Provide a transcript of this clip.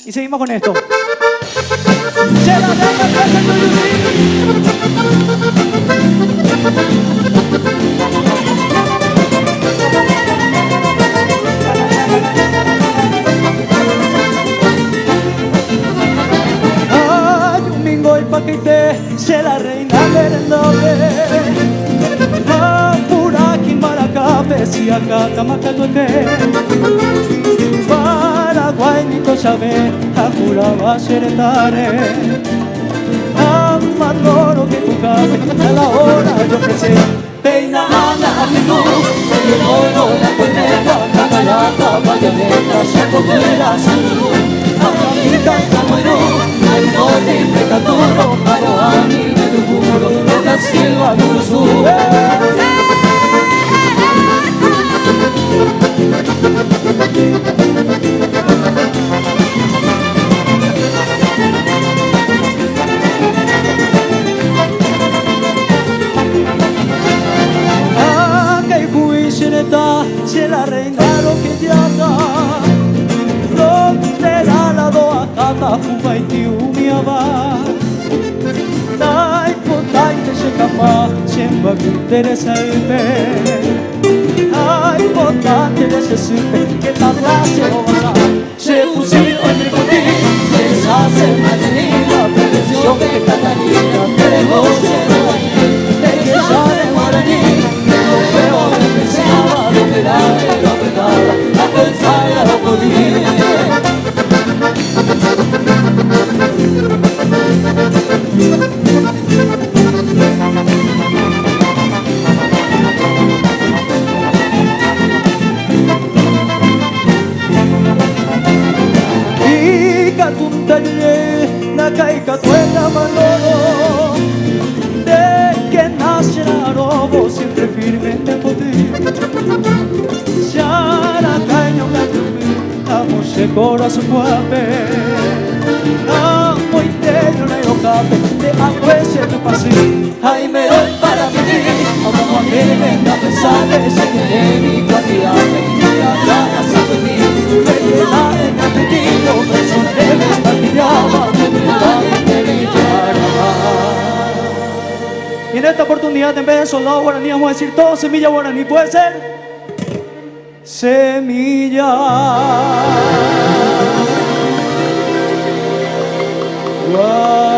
Y seguimos con esto. Se la deja presento Ay, un mingo y paquete, se la reina merendable. Apuraki maracape, si acá tamacatuete. Paraguay ni tosabe, akura va seretare. Amadoro que tu cabe, a la hora yo ofrecí. Peina ana a menú, el oro, la cuenera, la galata, bayoneta, saco de la salud. Amamita, camarú, el norte, pecaduro, paroani, de tu muro, la silva, gurusú. Se la reina lo que llama donde la lado a cata fuga y tiumia va dai potai que se capa siempre que interesa el pe ay potente de ese supe que la clase o va se fusil en el botín se hace más de la presión que cada día pero se va de que sale guaraní no veo lo que se llama la pensar lo podía. Ika tuntaye nakaika tuena manolo de que nace la robo siempre firme en poder. Se corazón guape, amo y te no le ocape, te acuese tu pasión. Ay, me doy para vivir, como a mí me da pesar de ese que mi cuantía me agarra sobre mí. Me queda en apetito, pero debe estar mirada, me brillará. Y en esta oportunidad, en vez de soldado guaraní, vamos a decir todo semilla guaraní, ¿puede ser? Semilla guaraní.